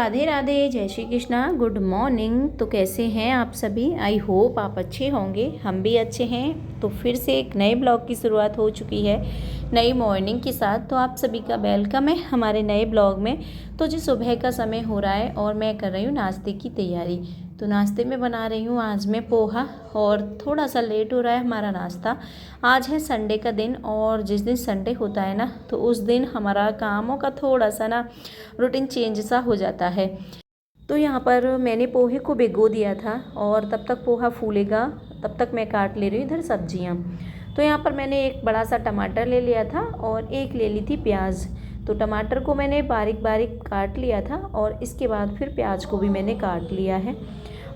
राधे राधे, जय Shri Krishna, good morning. तो कैसे हैं आप सभी? आई होप आप अच्छे होंगे, हम भी अच्छे हैं। तो फिर से एक नए ब्लॉग की शुरुआत हो चुकी है नई मॉर्निंग के साथ। तो आप सभी का वेलकम है हमारे नए ब्लॉग में। तो जी सुबह का समय हो रहा है और मैं कर रही हूँ नाश्ते की तैयारी। तो नाश्ते में बना रही हूँ आज मैं पोहा, और थोड़ा सा लेट हो रहा है हमारा नाश्ता। आज है संडे का दिन, और जिस दिन संडे होता है ना तो उस दिन हमारा कामों का थोड़ा सा ना रूटीन चेंज सा हो जाता है। तो यहाँ पर मैंने पोहे को भिगो दिया था, और तब तक पोहा फूलेगा तब तक मैं काट ले रही हूँ इधर सब्जियाँ। तो यहाँ पर मैंने एक बड़ा सा टमाटर ले लिया था और एक ले ली थी प्याज। तो टमाटर को मैंने बारीक बारीक काट लिया था, और इसके बाद फिर प्याज को भी मैंने काट लिया है।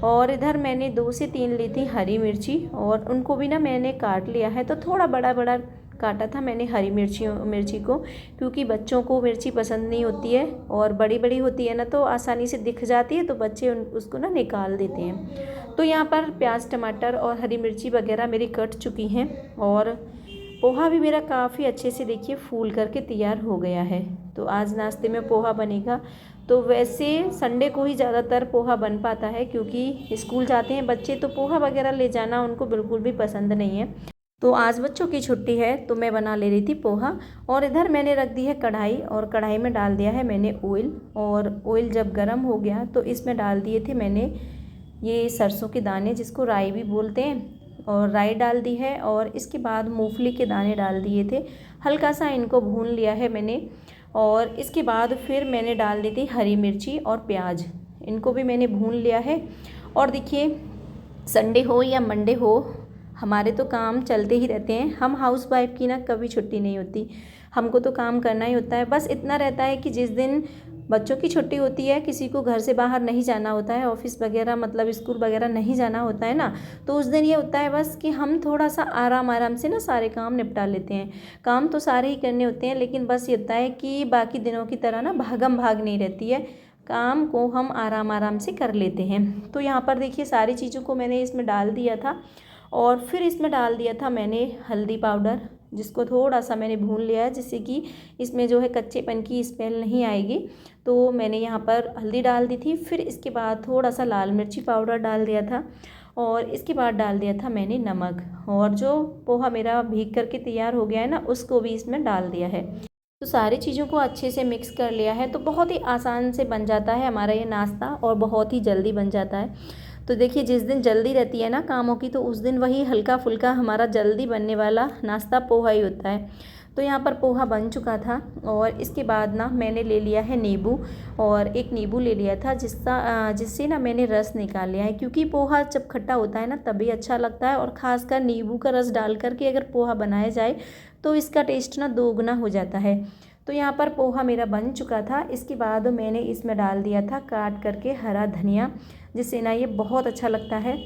और इधर मैंने 2 से 3 ली थी हरी मिर्ची, और उनको भी ना मैंने काट लिया है। तो थोड़ा बड़ा बड़ा काटा था मैंने हरी मिर्ची को, क्योंकि बच्चों को मिर्ची पसंद नहीं होती है, और बड़ी बड़ी होती है ना तो आसानी से दिख जाती है, तो बच्चे उसको ना निकाल देते हैं। तो यहाँ पर प्याज टमाटर और हरी मिर्ची वगैरह मेरी कट चुकी हैं, और पोहा भी मेरा काफ़ी अच्छे से देखिए फूल करके तैयार हो गया है। तो आज नाश्ते में पोहा बनेगा। तो वैसे संडे को ही ज़्यादातर पोहा बन पाता है, क्योंकि स्कूल जाते हैं बच्चे, तो पोहा वगैरह ले जाना उनको बिल्कुल भी पसंद नहीं है। तो आज बच्चों की छुट्टी है तो मैं बना ले रही थी पोहा। और इधर मैंने रख दी है कढ़ाई, और कढ़ाई में डाल दिया है मैंने ऑयल। और ऑयल जब गर्म हो गया तो इसमें डाल दिए थे मैंने ये सरसों के दाने, जिसको राई भी बोलते हैं, और राई डाल दी है। और इसके बाद मूंगफली के दाने डाल दिए थे, हल्का सा इनको भून लिया है मैंने। और इसके बाद फिर मैंने डाल दी थी हरी मिर्ची और प्याज, इनको भी मैंने भून लिया है। और देखिए संडे हो या मंडे हो, हमारे तो काम चलते ही रहते हैं। हम हाउस वाइफ की ना कभी छुट्टी नहीं होती, हमको तो काम करना ही होता है। बस इतना रहता है कि जिस दिन बच्चों की छुट्टी होती है, किसी को घर से बाहर नहीं जाना होता है, ऑफिस वगैरह मतलब स्कूल वगैरह नहीं जाना होता है ना, तो उस दिन ये होता है बस कि हम थोड़ा सा आराम से ना सारे काम निपटा लेते हैं। काम तो सारे ही करने होते हैं, लेकिन बस ये होता है कि बाकी दिनों की तरह ना भागम भाग नहीं रहती है, काम को हम आराम से कर लेते हैं। तो यहाँ पर देखिए सारी चीज़ों को मैंने इसमें डाल दिया था, और फिर इसमें डाल दिया था मैंने हल्दी पाउडर, जिसको थोड़ा सा मैंने भून लिया है, जिससे कि इसमें जो है कच्चेपन की स्मेल नहीं आएगी। तो मैंने यहाँ पर हल्दी डाल दी थी। फिर इसके बाद थोड़ा सा लाल मिर्ची पाउडर डाल दिया था, और इसके बाद डाल दिया था मैंने नमक। और जो पोहा मेरा भीग करके तैयार हो गया है ना, उसको भी इसमें डाल दिया है। तो सारी चीज़ों को अच्छे से मिक्स कर लिया है। तो बहुत ही आसान से बन जाता है हमारा ये नाश्ता, और बहुत ही जल्दी बन जाता है। तो देखिए जिस दिन जल्दी रहती है ना कामों की, तो उस दिन वही हल्का फुल्का हमारा जल्दी बनने वाला नाश्ता पोहा ही होता है। तो यहाँ पर पोहा बन चुका था, और इसके बाद ना मैंने ले लिया है नींबू, और एक नींबू ले लिया था जिससे ना मैंने रस निकाल लिया है, क्योंकि पोहा जब खट्टा होता है ना तभी अच्छा लगता है। और ख़ासकर नींबू का रस डाल करके अगर पोहा बनाया जाए तो इसका टेस्ट ना दोगुना हो जाता है। तो यहाँ पर पोहा मेरा बन चुका था। इसके बाद मैंने इसमें डाल दिया था काट करके हरा धनिया, जिससे ना ये बहुत अच्छा लगता है।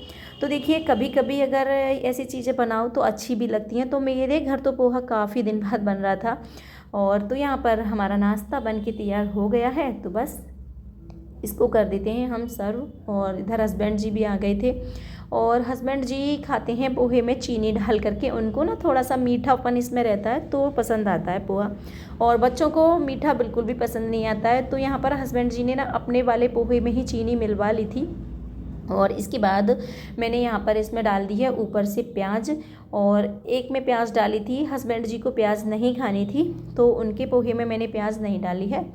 तो देखिए कभी कभी अगर ऐसी चीज़ें बनाओ तो अच्छी भी लगती हैं। तो मेरे घर तो पोहा काफ़ी दिन बाद बन रहा था। और तो यहाँ पर हमारा नाश्ता बन के तैयार हो गया है, तो बस इसको कर देते हैं हम सर्व। और इधर हस्बैंड जी भी आ गए थे, और हस्बैंड जी खाते हैं पोहे में चीनी डाल करके, उनको ना थोड़ा सा मीठापन इसमें रहता है तो पसंद आता है पोहा। और बच्चों को मीठा बिल्कुल भी पसंद नहीं आता है। तो यहाँ पर हस्बैंड जी ने ना अपने वाले पोहे में ही चीनी मिलवा ली थी। और इसके बाद मैंने यहाँ पर इसमें डाल दी है ऊपर से प्याज, और एक में प्याज डाली थी, हस्बैंड जी को प्याज नहीं खानी थी तो उनके पोहे में मैंने प्याज नहीं डाली है।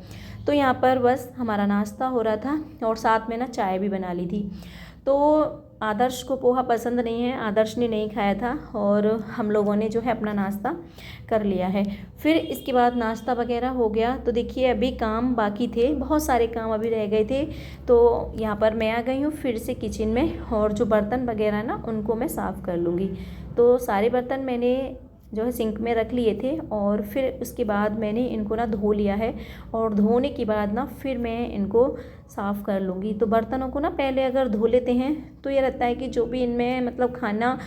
तो यहाँ पर बस हमारा नाश्ता हो रहा था, और साथ में ना चाय भी बना ली थी। तो आदर्श को पोहा पसंद नहीं है, आदर्श ने नहीं खाया था, और हम लोगों ने जो है अपना नाश्ता कर लिया है। फिर इसके बाद नाश्ता वगैरह हो गया। तो देखिए अभी काम बाकी थे, बहुत सारे काम अभी रह गए थे। तो यहाँ पर मैं आ गई हूँ फिर से किचन में, और जो बर्तन वगैरह ना उनको मैं साफ़ कर लूँगी। तो सारे बर्तन मैंने जो है सिंक में रख लिए थे, और फिर उसके बाद मैंने इनको ना धो लिया है। और धोने के बाद ना फिर मैं इनको साफ़ कर लूँगी। तो बर्तनों को ना पहले अगर धो लेते हैं तो ये रहता है कि जो भी इनमें मतलब खाना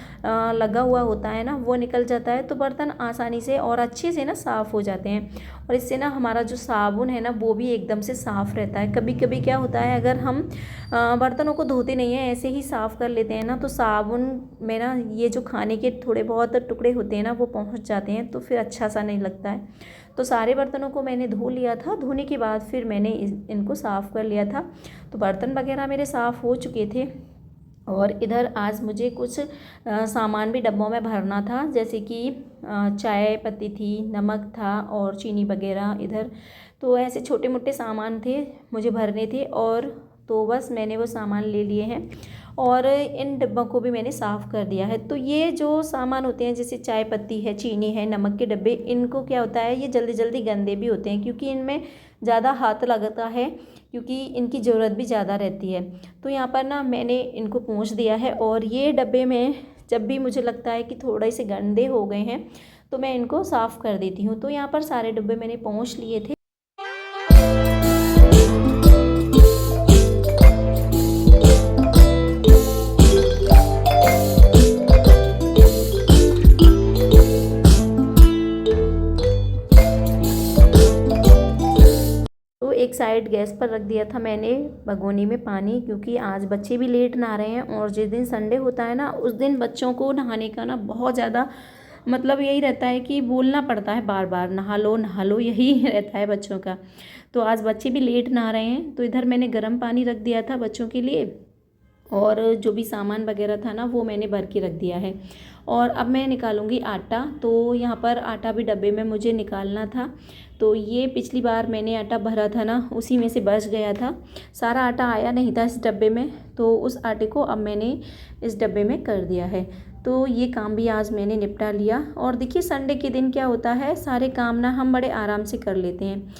लगा हुआ होता है ना वो निकल जाता है, तो बर्तन आसानी से और अच्छे से ना साफ़ हो जाते हैं। और इससे ना हमारा जो साबुन है ना वो भी एकदम से साफ़ रहता है। कभी कभी क्या होता है, अगर हम बर्तनों को धोते नहीं हैं, ऐसे ही साफ़ कर लेते हैं ना, तो साबुन में ना ये जो खाने के थोड़े बहुत टुकड़े होते हैं ना वो पहुंच जाते हैं, तो फिर अच्छा सा नहीं लगता है। तो सारे बर्तनों को मैंने धो लिया था। धोने के बाद फिर मैंने इनको साफ़ कर लिया था। तो बर्तन वगैरह मेरे साफ़ हो चुके थे। और इधर आज मुझे कुछ सामान भी डब्बों में भरना था, जैसे कि चाय पत्ती थी, नमक था और चीनी वगैरह इधर। तो ऐसे छोटे मोटे सामान थे मुझे भरने थे, और तो बस मैंने वो सामान ले लिए हैं और इन डिब्बों को भी मैंने साफ़ कर दिया है। तो ये जो सामान होते हैं जैसे चाय पत्ती है, चीनी है, नमक के डब्बे, इनको क्या होता है, ये जल्दी जल्दी गंदे भी होते हैं क्योंकि इनमें ज़्यादा हाथ लगता है, क्योंकि इनकी ज़रूरत भी ज़्यादा रहती है। तो यहाँ पर ना मैंने इनको पोंछ दिया है, और ये डब्बे में जब भी मुझे लगता है कि थोड़े से गंदे हो गए हैं तो मैं इनको साफ़ कर देती हूँ। तो यहाँ पर सारे डब्बे मैंने पोंछ लिए थे। तो एक साइड गैस पर रख दिया था मैंने भगोनी में पानी, क्योंकि आज बच्चे भी लेट नहा रहे हैं, और जिस दिन संडे होता है ना उस दिन बच्चों को नहाने का ना बहुत ज़्यादा मतलब यही रहता है कि बोलना पड़ता है बार बार, नहा लो, यही रहता है बच्चों का। तो आज बच्चे भी लेट नहा रहे हैं, तो इधर मैंने गर्म पानी रख दिया था बच्चों के लिए, और जो भी सामान वगैरह था ना वो मैंने भर के रख दिया है। और अब मैं निकालूंगी आटा। तो यहाँ पर आटा भी डब्बे में मुझे निकालना था। तो ये पिछली बार मैंने आटा भरा था ना, उसी में से बच गया था, सारा आटा आया नहीं था इस डब्बे में, तो उस आटे को अब मैंने इस डब्बे में कर दिया है। तो ये काम भी आज मैंने निपटा लिया। और देखिए संडे के दिन क्या होता है, सारे काम ना हम बड़े आराम से कर लेते हैं,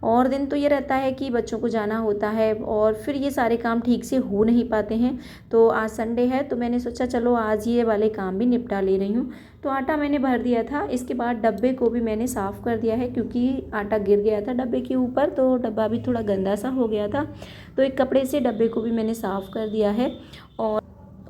और दिन तो ये रहता है कि बच्चों को जाना होता है और फिर ये सारे काम ठीक से हो नहीं पाते हैं। तो आज संडे है तो मैंने सोचा चलो आज ये वाले काम भी निपटा ले रही हूँ। तो आटा मैंने भर दिया था, इसके बाद डब्बे को भी मैंने साफ़ कर दिया है, क्योंकि आटा गिर गया था डब्बे के ऊपर, तो डब्बा भी थोड़ा गंदा सा हो गया था। तो एक कपड़े से डब्बे को भी मैंने साफ़ कर दिया है।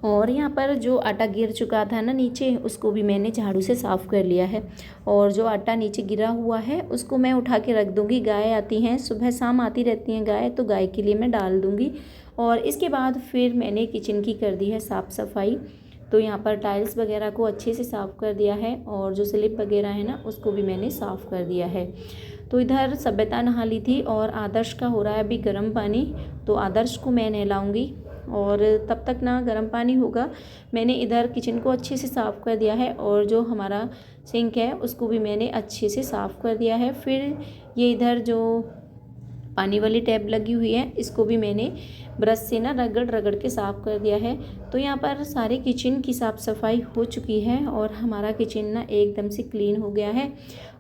और यहाँ पर जो आटा गिर चुका था ना नीचे, उसको भी मैंने झाड़ू से साफ़ कर लिया है। और जो आटा नीचे गिरा हुआ है उसको मैं उठा के रख दूँगी। गाय आती हैं, सुबह शाम आती रहती हैं गाय, तो गाय के लिए मैं डाल दूँगी। और इसके बाद फिर मैंने किचन की कर दी है साफ़ सफाई। तो यहाँ पर टाइल्स वगैरह को अच्छे से साफ़ कर दिया है, और जो स्लिप वगैरह है ना उसको भी मैंने साफ़ कर दिया है। तो इधर सभ्यता नहा ली थी, और आदर्श का हो रहा है अभी गर्म पानी, तो आदर्श को मैं नहलाऊँगी, और तब तक ना गर्म पानी होगा। मैंने इधर किचन को अच्छे से साफ़ कर दिया है, और जो हमारा सिंक है उसको भी मैंने अच्छे से साफ़ कर दिया है। फिर ये इधर जो पानी वाली टैप लगी हुई है इसको भी मैंने ब्रश से ना रगड़ रगड़ के साफ़ कर दिया है। तो यहाँ पर सारे किचन की साफ़ सफाई हो चुकी है, और हमारा किचन ना एकदम से क्लीन हो गया है।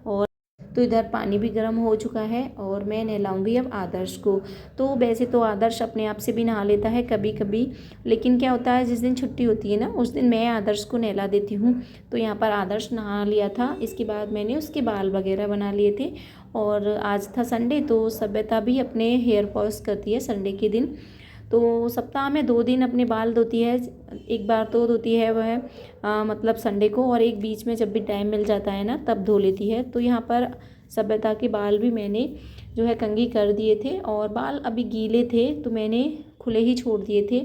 और तो इधर पानी भी गर्म हो चुका है, और मैं नहलाऊंगी अब आदर्श को। तो वैसे तो आदर्श अपने आप से भी नहा लेता है कभी कभी, लेकिन क्या होता है जिस दिन छुट्टी होती है ना उस दिन मैं आदर्श को नहला देती हूँ। तो यहाँ पर आदर्श नहा लिया था, इसके बाद मैंने उसके बाल वगैरह बना लिए थे। और आज था संडे, तो सभ्यता भी अपने हेयर वॉश करती है संडे के दिन। तो सप्ताह में 2 दिन अपने बाल धोती है, एक बार तो धोती है वह मतलब संडे को, और एक बीच में जब भी टाइम मिल जाता है ना तब धो लेती है। तो यहाँ पर सभ्यता के बाल भी मैंने जो है कंघी कर दिए थे, और बाल अभी गीले थे तो मैंने खुले ही छोड़ दिए थे।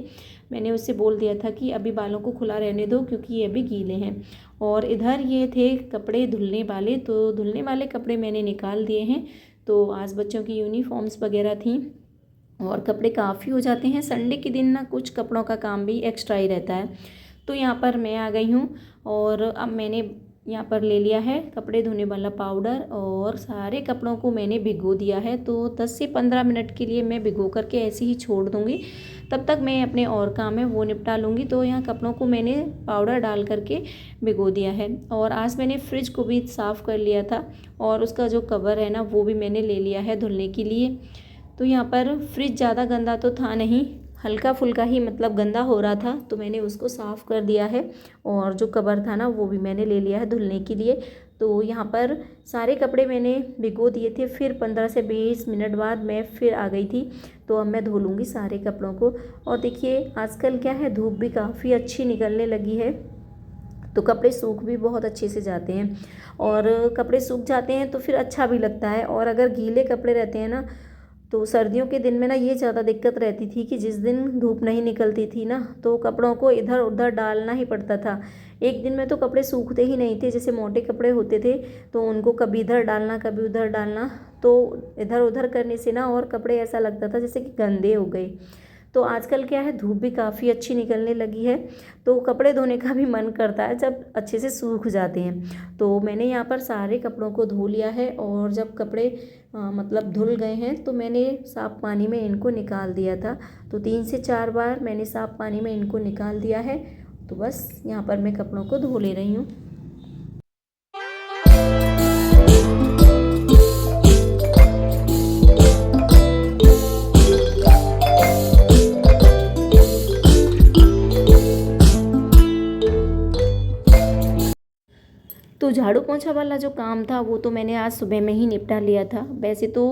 मैंने उससे बोल दिया था कि अभी बालों को खुला रहने दो क्योंकि ये अभी गीले हैं। और इधर ये थे कपड़े धुलने वाले, तो धुलने वाले कपड़े मैंने निकाल दिए हैं। तो आज बच्चों की यूनिफॉर्म्स वगैरह थी, और कपड़े काफ़ी हो जाते हैं संडे के दिन ना, कुछ कपड़ों का काम भी एक्स्ट्रा ही रहता है। तो यहाँ पर मैं आ गई हूँ, और अब मैंने यहाँ पर ले लिया है कपड़े धोने वाला पाउडर, और सारे कपड़ों को मैंने भिगो दिया है। तो 10 से 15 मिनट के लिए मैं भिगो करके ऐसे ही छोड़ दूँगी, तब तक मैं अपने और काम है वो निपटा लूँगी। तो यहाँ कपड़ों को मैंने पाउडर डाल करके भिगो दिया है। और आज मैंने फ्रिज को भी साफ़ कर लिया था, और उसका जो कवर है ना वो भी मैंने ले लिया है धुलने के लिए। तो यहाँ पर फ्रिज ज़्यादा गंदा तो था नहीं, हल्का फुल्का ही मतलब गंदा हो रहा था, तो मैंने उसको साफ़ कर दिया है। और जो कवर था ना वो भी मैंने ले लिया है धुलने के लिए। तो यहाँ पर सारे कपड़े मैंने भिगो दिए थे, फिर 15 से 20 मिनट बाद मैं फिर आ गई थी। तो अब मैं धो लूँगी सारे कपड़ों को। और देखिए आजकल क्या है, धूप भी काफ़ी अच्छी निकलने लगी है, तो कपड़े सूख भी बहुत अच्छे से जाते हैं। और कपड़े सूख जाते हैं तो फिर अच्छा भी लगता है। और अगर गीले कपड़े रहते हैं ना, तो सर्दियों के दिन में ना ये ज़्यादा दिक्कत रहती थी कि जिस दिन धूप नहीं निकलती थी ना तो कपड़ों को इधर उधर डालना ही पड़ता था। एक दिन में तो कपड़े सूखते ही नहीं थे। जैसे मोटे कपड़े होते थे तो उनको कभी इधर डालना कभी उधर डालना, तो इधर उधर करने से ना और कपड़े ऐसा लगता था जैसे कि गंदे हो गए। तो आजकल क्या है, धूप भी काफ़ी अच्छी निकलने लगी है, तो कपड़े धोने का भी मन करता है जब अच्छे से सूख जाते हैं। तो मैंने यहाँ पर सारे कपड़ों को धो लिया है, और जब कपड़े मतलब धुल गए हैं तो मैंने साफ़ पानी में इनको निकाल दिया था। तो 3 से 4 बार मैंने साफ़ पानी में इनको निकाल दिया है। तो बस यहाँ पर मैं कपड़ों को धो ले रही हूँ। तो झाड़ू पोंछा वाला जो काम था वो तो मैंने आज सुबह में ही निपटा लिया था। वैसे तो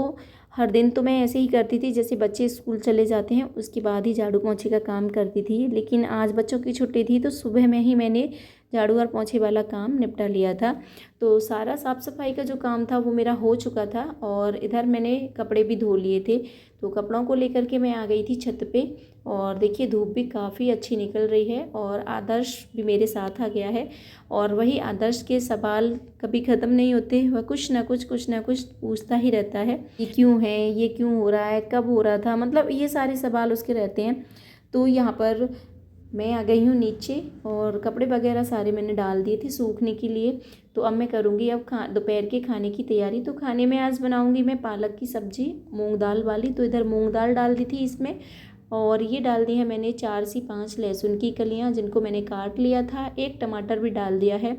हर दिन तो मैं ऐसे ही करती थी, जैसे बच्चे स्कूल चले जाते हैं उसके बाद ही झाड़ू पोंछे का काम करती थी, लेकिन आज बच्चों की छुट्टी थी तो सुबह में ही मैंने झाड़ू और पोंछे वाला काम निपटा लिया था। तो सारा साफ़ सफाई का जो काम था वो मेरा हो चुका था, और इधर मैंने कपड़े भी धो लिए थे। तो कपड़ों को लेकर के मैं आ गई थी छत पे, और देखिए धूप भी काफ़ी अच्छी निकल रही है, और आदर्श भी मेरे साथ आ गया है। और वही आदर्श के सवाल कभी ख़त्म नहीं होते, वह कुछ ना कुछ पूछता ही रहता है। ये क्यों है, ये क्यों हो रहा है, कब हो रहा था, मतलब ये सारे सवाल उसके रहते हैं। तो यहाँ पर मैं आ गई हूँ नीचे, और कपड़े वगैरह सारे मैंने डाल दिए थे सूखने के लिए। तो अब मैं करूँगी अब दोपहर के खाने की तैयारी। तो खाने में आज बनाऊँगी मैं पालक की सब्ज़ी मूंग दाल वाली। तो इधर मूंग दाल डाल दी थी इसमें, और ये डाल दी है मैंने 4 से 5 लहसुन की कलियां जिनको मैंने काट लिया था। एक टमाटर भी डाल दिया है,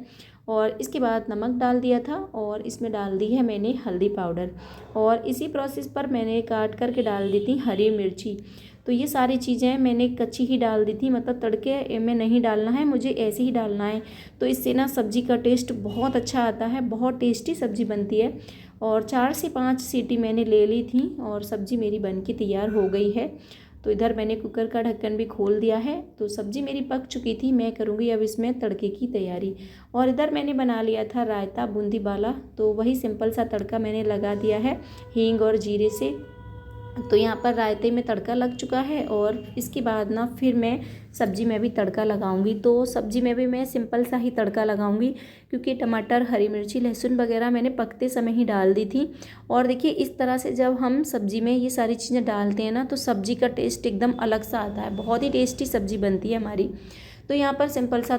और इसके बाद नमक डाल दिया था, और इसमें डाल दी है मैंने हल्दी पाउडर। और इसी प्रोसेस पर मैंने काट करके डाल दी थी हरी मिर्ची। तो ये सारी चीज़ें मैंने कच्ची ही डाल दी थी, मतलब तड़के में नहीं डालना है, मुझे ऐसे ही डालना है। तो इससे ना सब्ज़ी का टेस्ट बहुत अच्छा आता है, बहुत टेस्टी सब्ज़ी बनती है। और 4 से 5 सीटी मैंने ले ली थी, और सब्ज़ी मेरी बन के तैयार हो गई है। तो इधर मैंने कुकर का ढक्कन भी खोल दिया है। तो सब्ज़ी मेरी पक चुकी थी, मैं करूँगी अब इसमें तड़के की तैयारी। और इधर मैंने बना लिया था रायता बूंदी वाला, तो वही सिंपल सा तड़का मैंने लगा दिया है हींग और जीरे से। तो यहाँ पर रायते में तड़का लग चुका है, और इसके बाद ना फिर मैं सब्ज़ी में भी तड़का लगाऊंगी। तो सब्ज़ी में भी मैं सिंपल सा ही तड़का लगाऊंगी, क्योंकि टमाटर हरी मिर्ची लहसुन वगैरह मैंने पकते समय ही डाल दी थी। और देखिए इस तरह से जब हम सब्ज़ी में ये सारी चीज़ें डालते हैं ना, तो सब्ज़ी का टेस्ट एकदम अलग सा आता है, बहुत ही टेस्टी सब्ज़ी बनती है हमारी। तो यहाँ पर सिंपल सा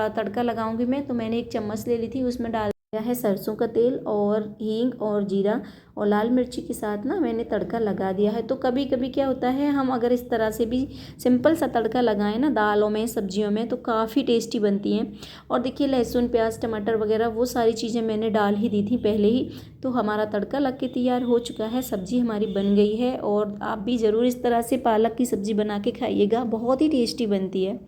तड़का लगाऊंगी मैं। तो मैंने एक चम्मच ले ली थी, उसमें डाल दिया है सरसों का तेल और हींग और जीरा और लाल मिर्ची के साथ ना मैंने तड़का लगा दिया है। तो कभी कभी क्या होता है, हम अगर इस तरह से भी सिंपल सा तड़का लगाएं ना दालों में सब्जियों में, तो काफ़ी टेस्टी बनती हैं। और देखिए लहसुन प्याज टमाटर वगैरह वो सारी चीज़ें मैंने डाल ही दी थी पहले ही। तो हमारा तड़का लग के तैयार हो चुका है, सब्ज़ी हमारी बन गई है। और आप भी ज़रूर इस तरह से पालक की सब्ज़ी बना के खाइएगा, बहुत ही टेस्टी बनती है।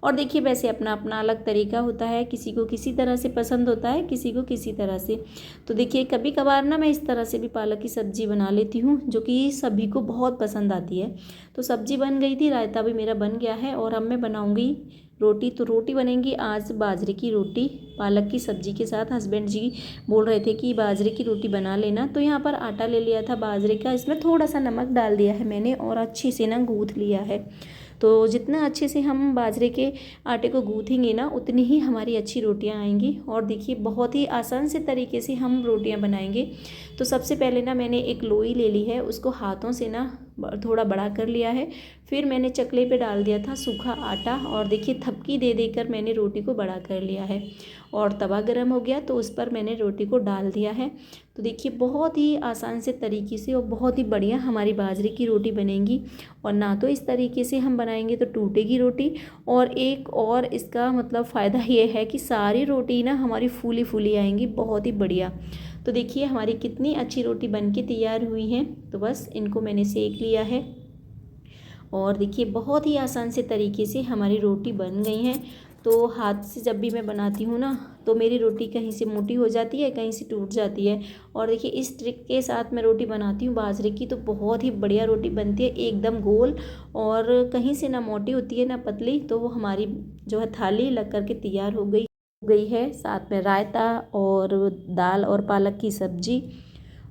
और देखिए वैसे अपना अपना अलग तरीका होता है, किसी को किसी तरह से पसंद होता है, किसी को किसी तरह से। तो देखिए कभी कभार ना मैं इस तरह से भी पालक की सब्ज़ी बना लेती हूँ, जो कि सभी को बहुत पसंद आती है। तो सब्ज़ी बन गई थी, रायता भी मेरा बन गया है, और अब मैं बनाऊँगी रोटी। तो रोटी बनेंगी आज बाजरे की रोटी पालक की सब्ज़ी के साथ। हस्बैंड जी बोल रहे थे कि बाजरे की रोटी बना लेना। तो यहाँ पर आटा ले लिया था बाजरे का, इसमें थोड़ा सा नमक डाल दिया है मैंने, और अच्छे से ना गूँथ लिया है। तो जितना अच्छे से हम बाजरे के आटे को गूँथेंगे ना, उतनी ही हमारी अच्छी रोटियां आएंगी। और देखिए बहुत ही आसान से तरीके से हम रोटियां बनाएंगे। तो सबसे पहले ना मैंने एक लोई ले ली है, उसको हाथों से ना थोड़ा बड़ा कर लिया है। फिर मैंने चकले पे डाल दिया था सूखा आटा, और देखिए थपकी दे देकर मैंने रोटी को बड़ा कर लिया है। और तवा गर्म हो गया तो उस पर मैंने रोटी को डाल दिया है। तो देखिए बहुत ही आसान से तरीके से और बहुत ही बढ़िया हमारी बाजरे की रोटी बनेगी। और ना तो इस तरीके से हम बनाएंगे तो टूटेगी रोटी, और एक और इसका मतलब फ़ायदा ये है कि सारी रोटी ना हमारी फूली फूली आएंगी, बहुत ही बढ़िया। तो देखिए हमारी कितनी अच्छी रोटी बन के तैयार हुई हैं। तो बस इनको मैंने सेक लिया है, और देखिए बहुत ही आसान से तरीके से हमारी रोटी बन गई हैं। तो हाथ से जब भी मैं बनाती हूँ ना, तो मेरी रोटी कहीं से मोटी हो जाती है, कहीं से टूट जाती है। और देखिए इस ट्रिक के साथ मैं रोटी बनाती हूँ बाजरे की, तो बहुत ही बढ़िया रोटी बनती है, एकदम गोल, और कहीं से ना मोटी होती है ना पतली। तो वो हमारी जो है थाली लग कर के तैयार हो गई है। साथ में रायता और दाल और पालक की सब्जी,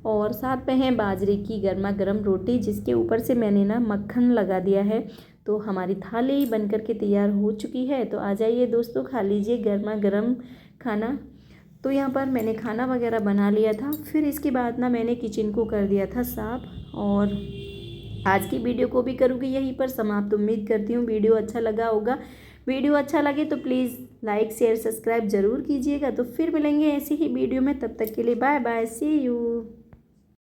और साथ में है बाजरे की गर्मा गर्म रोटी, जिसके ऊपर से मैंने ना मक्खन लगा दिया है। तो हमारी थाली बन कर के तैयार हो चुकी है। तो आ जाइए दोस्तों, खा लीजिए गर्मा गर्म खाना। तो यहाँ पर मैंने खाना वगैरह बना लिया था। फिर इसके बाद ना मैंने किचन को कर दिया था साफ़ और आज की वीडियो को भी करूँगी यहीं पर समाप्त। उम्मीद करती हूँ वीडियो अच्छा लगा होगा। वीडियो अच्छा लगे तो प्लीज़ लाइक शेयर सब्सक्राइब ज़रूर कीजिएगा। तो फिर मिलेंगे ऐसी ही वीडियो में, तब तक के लिए बाय बाय, सी यू।